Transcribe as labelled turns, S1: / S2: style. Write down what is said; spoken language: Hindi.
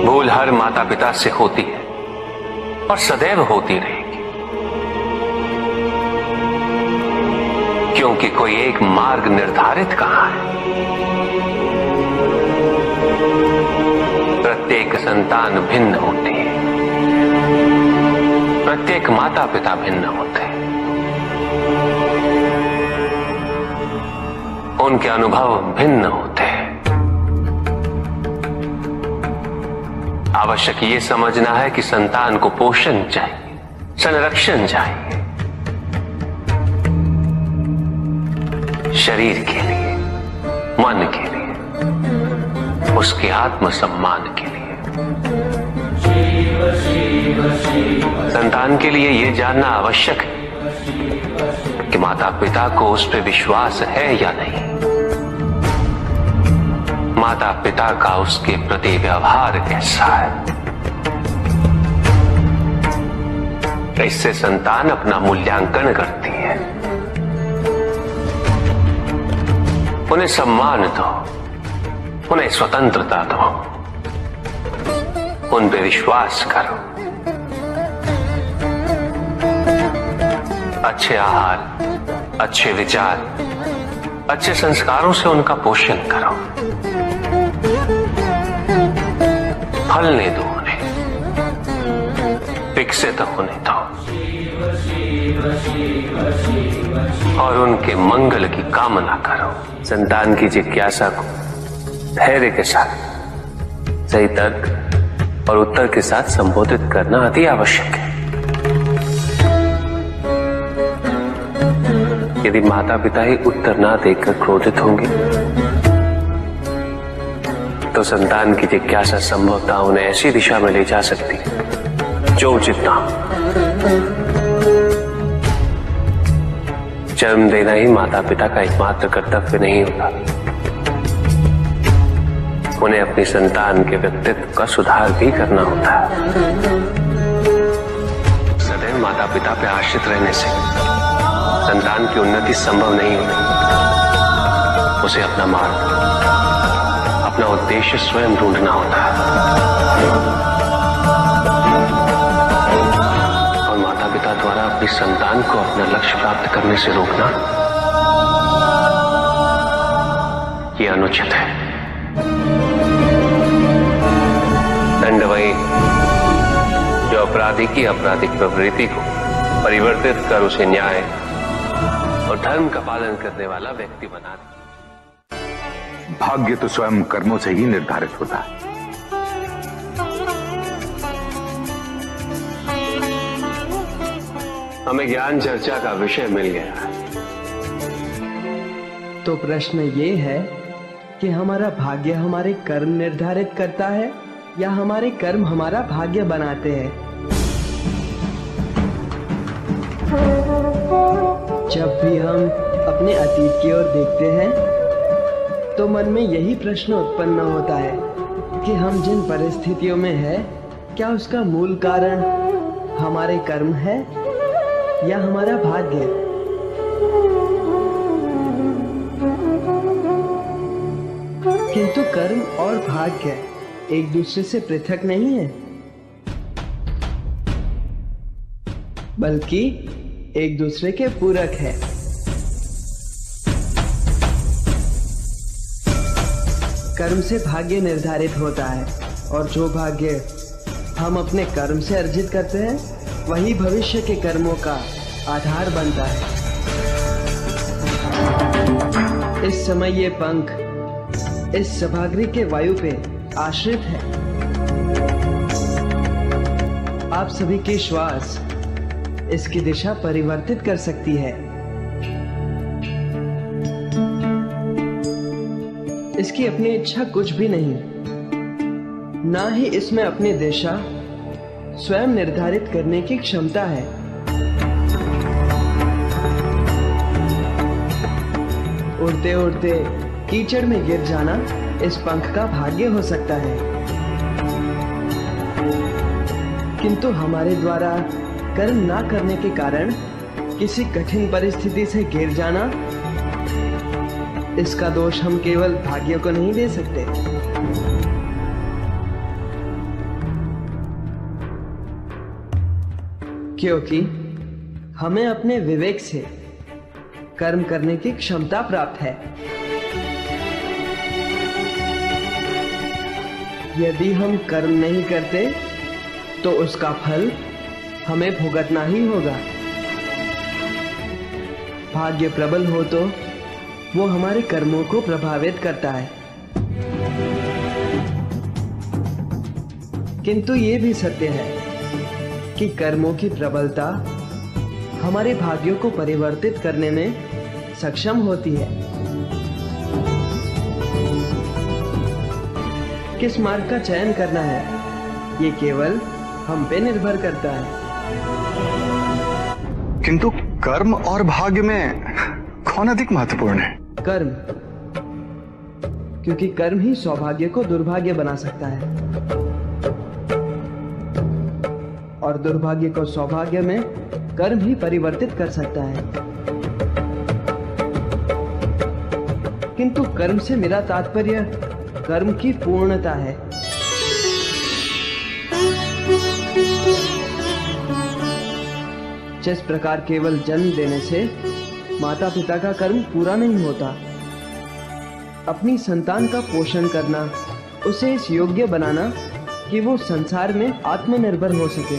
S1: भूल हर माता पिता से होती है और सदैव होती रहेगी, क्योंकि कोई एक मार्ग निर्धारित कहां है। प्रत्येक संतान भिन्न होती है, प्रत्येक माता पिता भिन्न होते हैं, उनके अनुभव भिन्न होते हैं। आवश्यक ये समझना है कि संतान को पोषण चाहिए, संरक्षण चाहिए, शरीर के लिए, मन के लिए, उसके आत्मसम्मान के लिए। संतान के लिए यह जानना आवश्यक है कि माता पिता को उस पर विश्वास है या नहीं, माता पिता का उसके प्रति व्यवहार कैसा है। इससे संतान अपना मूल्यांकन करती है। उन्हें सम्मान दो, उन्हें स्वतंत्रता दो, उन पे विश्वास करो। अच्छे आहार, अच्छे विचार, अच्छे संस्कारों से उनका पोषण करो। फलने दो उन्हें, विकसित होने दो और उनके मंगल की कामना करो। संतान की जिज्ञासा को धैर्य के साथ, सही तर्क और उत्तर के साथ संबोधित करना अति आवश्यक है। यदि माता पिता ही उत्तर ना देकर क्रोधित होंगे तो संतान की जिज्ञासा संभवतः उन्हें ऐसी दिशा में ले जा सकती है जो उचित ना हो। जन्म देना ही माता पिता का एकमात्र कर्तव्य नहीं होता, उन्हें अपनी संतान के व्यक्तित्व का सुधार भी करना होता है। सदैव माता पिता पे आश्रित रहने से संतान की उन्नति संभव नहीं होती। उसे अपना मार्ग, अपना उद्देश्य स्वयं ढूंढना होता है और माता पिता द्वारा अपनी संतान को अपना लक्ष्य प्राप्त करने से रोकना यह अनुचित है। दंड वही जो अपराधी की आपराधिक प्रवृत्ति को परिवर्तित कर उसे न्याय और धर्म का पालन करने वाला व्यक्ति बना दे।
S2: भाग्य तो स्वयं कर्मों से ही निर्धारित होता है।
S1: हमें ज्ञान चर्चा का विषय मिल गया है।
S3: तो प्रश्न ये है कि हमारा भाग्य हमारे कर्म निर्धारित करता है या हमारे कर्म हमारा भाग्य बनाते हैं। जब भी हम अपने अतीत की ओर देखते हैं तो मन में यही प्रश्न उत्पन्न होता है कि हम जिन परिस्थितियों में हैं, क्या उसका मूल कारण हमारे कर्म है या हमारा भाग्य। किंतु कर्म और भाग्य एक दूसरे से पृथक नहीं है, बल्कि एक दूसरे के पूरक है। कर्म से भाग्य निर्धारित होता है और जो भाग्य हम अपने कर्म से अर्जित करते हैं वही भविष्य के कर्मों का आधार बनता है। इस समय ये पंख इस सभागृह के वायु पे आश्रित है। आप सभी के श्वास इसकी दिशा परिवर्तित कर सकती है। इसकी अपनी इच्छा कुछ भी नहीं, ना ही इसमें अपनी दिशा स्वयं निर्धारित करने की क्षमता है। उड़ते उड़ते कीचड़ में गिर जाना इस पंख का भाग्य हो सकता है, किंतु हमारे द्वारा कर्म ना करने के कारण किसी कठिन परिस्थिति से गिर जाना, इसका दोष हम केवल भाग्य को नहीं दे सकते, क्योंकि हमें अपने विवेक से कर्म करने की क्षमता प्राप्त है। यदि हम कर्म नहीं करते तो उसका फल हमें भुगतना ही होगा। भाग्य प्रबल हो तो वो हमारे कर्मों को प्रभावित करता है, किंतु ये भी सत्य है कि कर्मों की प्रबलता हमारे भाग्यों को परिवर्तित करने में सक्षम होती है। किस मार्ग का चयन करना है ये केवल हम पे निर्भर करता है।
S4: किंतु कर्म और भाग्य में कौन अधिक महत्वपूर्ण है?
S3: कर्म, क्योंकि कर्म ही सौभाग्य को दुर्भाग्य बना सकता है और दुर्भाग्य को सौभाग्य में कर्म ही परिवर्तित कर सकता है। किंतु कर्म से मेरा तात्पर्य कर्म की पूर्णता है। जिस प्रकार केवल जन्म देने से माता पिता का कर्म पूरा नहीं होता, अपनी संतान का पोषण करना, उसे इस योग्य बनाना कि वो संसार में आत्मनिर्भर हो सके,